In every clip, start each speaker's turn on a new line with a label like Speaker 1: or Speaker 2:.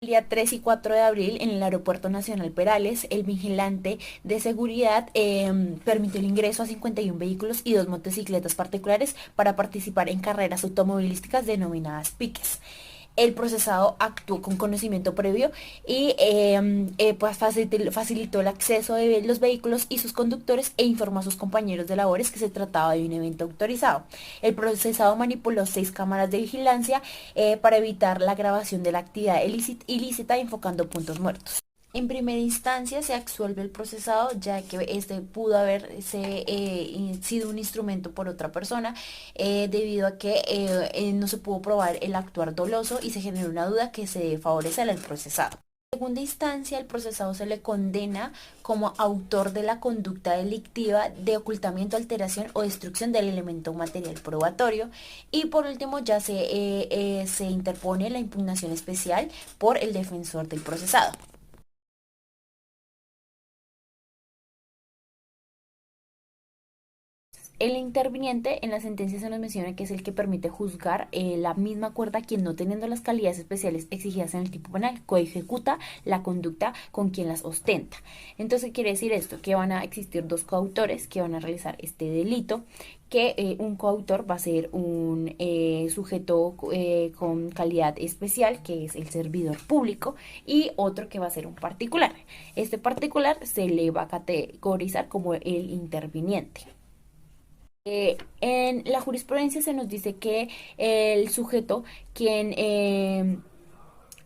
Speaker 1: El día 3 y 4 de abril, en el Aeropuerto Nacional Perales, el vigilante de seguridad permitió el ingreso a 51 vehículos y dos motocicletas particulares para participar en carreras automovilísticas denominadas piques. El procesado actuó con conocimiento previo y pues facilitó el acceso de los vehículos y sus conductores e informó a sus compañeros de labores que se trataba de un evento autorizado. El procesado manipuló 6 cámaras de vigilancia para evitar la grabación de la actividad ilícita enfocando puntos muertos. En primera instancia se absuelve el procesado ya que este pudo haberse sido un instrumento por otra persona debido a que no se pudo probar el actuar doloso y se generó una duda que se debe favorecer al procesado. En segunda instancia, el procesado se le condena como autor de la conducta delictiva de ocultamiento, alteración o destrucción del elemento material probatorio. Y por último, ya se interpone la impugnación especial por el defensor del procesado. El interviniente en la sentencia se nos menciona que es el que permite juzgar la misma cuerda quien no teniendo las calidades especiales exigidas en el tipo penal, coejecuta la conducta con quien las ostenta. Entonces quiere decir esto, que van a existir dos coautores que van a realizar este delito, que un coautor va a ser un sujeto con calidad especial, que es el servidor público, y otro que va a ser un particular. Este particular se le va a categorizar como el interviniente. En la jurisprudencia se nos dice que el sujeto quien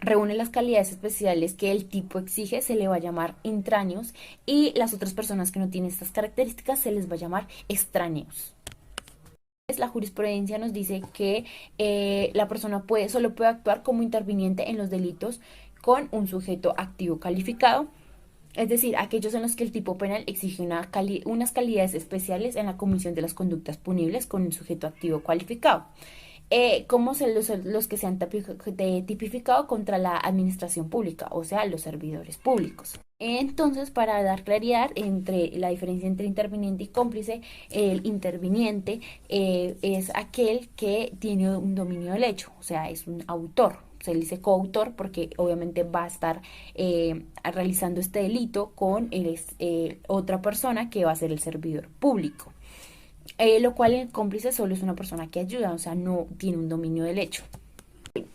Speaker 1: reúne las calidades especiales que el tipo exige se le va a llamar intráneos y las otras personas que no tienen estas características se les va a llamar extraños. La jurisprudencia nos dice que la persona solo puede actuar como interviniente en los delitos con un sujeto activo calificado, es decir, aquellos en los que el tipo penal exige unas calidades especiales en la comisión de las conductas punibles con un sujeto activo cualificado, como los que se han tipificado contra la administración pública, o sea, los servidores públicos. Entonces, para dar claridad entre la diferencia entre interviniente y cómplice, el interviniente es aquel que tiene un dominio del hecho, o sea, es un autor. Se le dice coautor porque obviamente va a estar realizando este delito con otra persona que va a ser el servidor público. Lo cual el cómplice solo es una persona que ayuda, o sea, no tiene un dominio del hecho.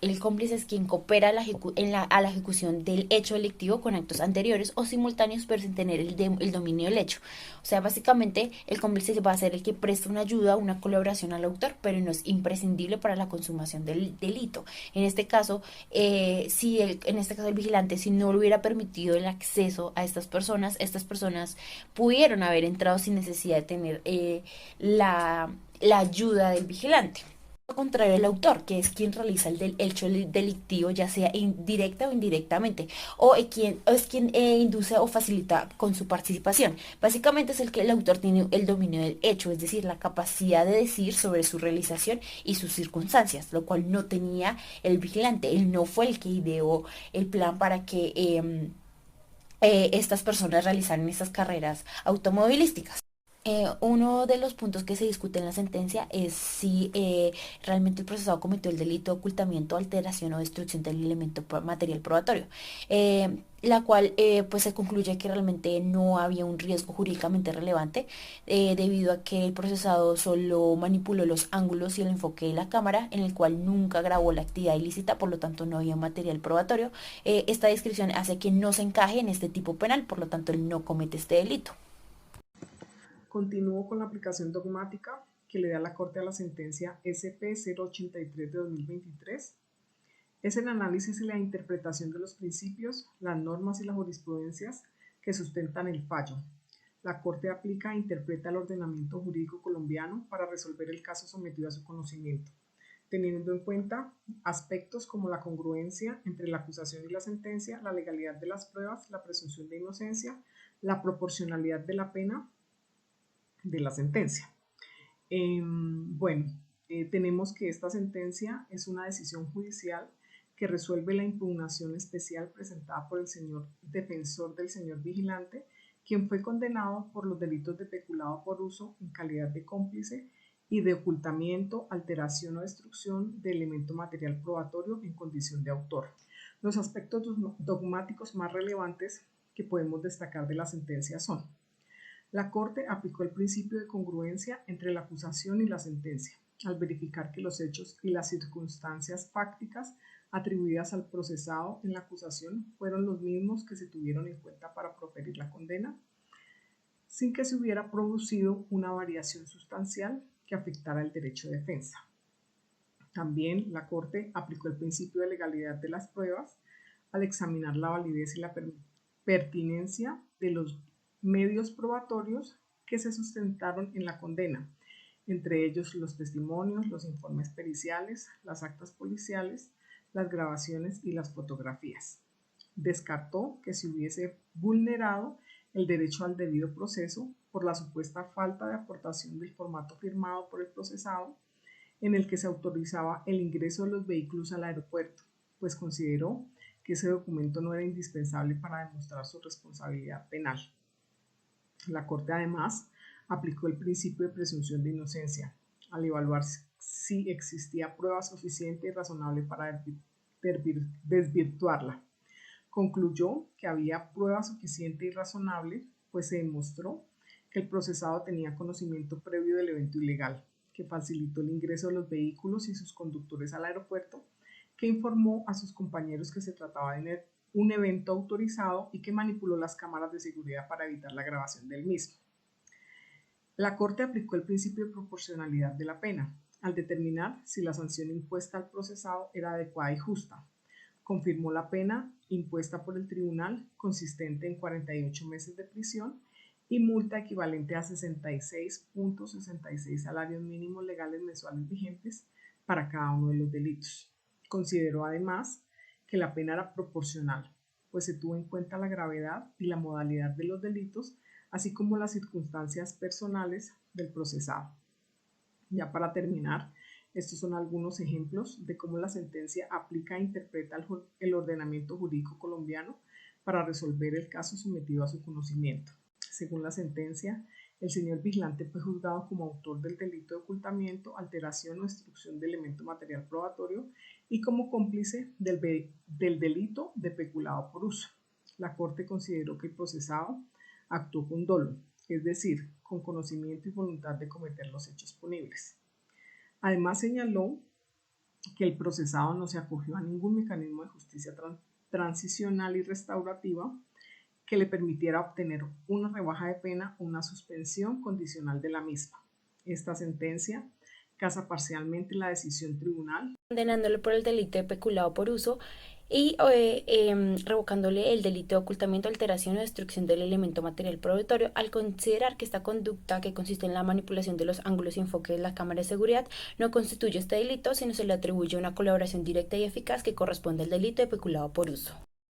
Speaker 1: El cómplice es quien coopera a la ejecución del hecho delictivo con actos anteriores o simultáneos, pero sin tener el dominio del hecho. O sea, básicamente el cómplice va a ser el que presta una ayuda, una colaboración al autor, pero no es imprescindible para la consumación del delito. En este caso, el vigilante, si no le hubiera permitido el acceso a estas personas pudieron haber entrado sin necesidad de tener la ayuda del vigilante. Contrario al autor, que es quien realiza el hecho delictivo, ya sea indirecta o indirectamente, o es quien induce o facilita con su participación. Básicamente es el que el autor tiene el dominio del hecho, es decir, la capacidad de decir sobre su realización y sus circunstancias, lo cual no tenía el vigilante. Él no fue el que ideó el plan para que estas personas realizaran estas carreras automovilísticas. Uno de los puntos que se discute en la sentencia es si realmente el procesado cometió el delito de ocultamiento, alteración o destrucción del elemento material probatorio, la cual pues se concluye que realmente no había un riesgo jurídicamente relevante debido a que el procesado solo manipuló los ángulos y el enfoque de la cámara, en el cual nunca grabó la actividad ilícita, por lo tanto no había material probatorio. Esta descripción hace que no se encaje en este tipo penal, por lo tanto él no comete este delito.
Speaker 2: Continúo con la aplicación dogmática que le da la Corte a la sentencia SP 083 de 2023. Es el análisis y la interpretación de los principios, las normas y las jurisprudencias que sustentan el fallo. La Corte aplica e interpreta el ordenamiento jurídico colombiano para resolver el caso sometido a su conocimiento, teniendo en cuenta aspectos como la congruencia entre la acusación y la sentencia, la legalidad de las pruebas, la presunción de inocencia, la proporcionalidad de la pena de la sentencia. Bueno, tenemos que esta sentencia es una decisión judicial que resuelve la impugnación especial presentada por el señor defensor del señor vigilante, quien fue condenado por los delitos de peculado por uso en calidad de cómplice y de ocultamiento, alteración o destrucción de elemento material probatorio en condición de autor. Los aspectos dogmáticos más relevantes que podemos destacar de la sentencia son: la Corte aplicó el principio de congruencia entre la acusación y la sentencia, al verificar que los hechos y las circunstancias fácticas atribuidas al procesado en la acusación fueron los mismos que se tuvieron en cuenta para proferir la condena, sin que se hubiera producido una variación sustancial que afectara el derecho de defensa. También la Corte aplicó el principio de legalidad de las pruebas al examinar la validez y la pertinencia de los medios probatorios que se sustentaron en la condena, entre ellos los testimonios, los informes periciales, las actas policiales, las grabaciones y las fotografías. Descartó que se hubiese vulnerado el derecho al debido proceso por la supuesta falta de aportación del formato firmado por el procesado en el que se autorizaba el ingreso de los vehículos al aeropuerto, pues consideró que ese documento no era indispensable para demostrar su responsabilidad penal. La Corte además aplicó el principio de presunción de inocencia al evaluar si existía prueba suficiente y razonable para desvirtuarla. Concluyó que había prueba suficiente y razonable, pues se demostró que el procesado tenía conocimiento previo del evento ilegal, que facilitó el ingreso de los vehículos y sus conductores al aeropuerto, que informó a sus compañeros que se trataba de un evento autorizado y que manipuló las cámaras de seguridad para evitar la grabación del mismo. La Corte aplicó el principio de proporcionalidad de la pena, al determinar si la sanción impuesta al procesado era adecuada y justa. Confirmó la pena impuesta por el tribunal, consistente en 48 meses de prisión y multa equivalente a 66.66 salarios mínimos legales mensuales vigentes para cada uno de los delitos. Consideró además que la pena era proporcional, pues se tuvo en cuenta la gravedad y la modalidad de los delitos, así como las circunstancias personales del procesado. Ya para terminar, estos son algunos ejemplos de cómo la sentencia aplica e interpreta el ordenamiento jurídico colombiano para resolver el caso sometido a su conocimiento. Según la sentencia, el señor vigilante fue juzgado como autor del delito de ocultamiento, alteración o destrucción de elemento material probatorio y como cómplice del delito de peculado por uso. La Corte consideró que el procesado actuó con dolo, es decir, con conocimiento y voluntad de cometer los hechos punibles. Además señaló que el procesado no se acogió a ningún mecanismo de justicia transicional y restaurativa que le permitiera obtener una rebaja de pena o una suspensión condicional de la misma. Esta sentencia casa parcialmente la decisión tribunal,
Speaker 1: condenándole por el delito de peculado por uso y revocándole el delito de ocultamiento, alteración o destrucción del elemento material probatorio, al considerar que esta conducta, que consiste en la manipulación de los ángulos y enfoques de la cámara de seguridad, no constituye este delito, sino se le atribuye una colaboración directa y eficaz que corresponde al delito de peculado por uso.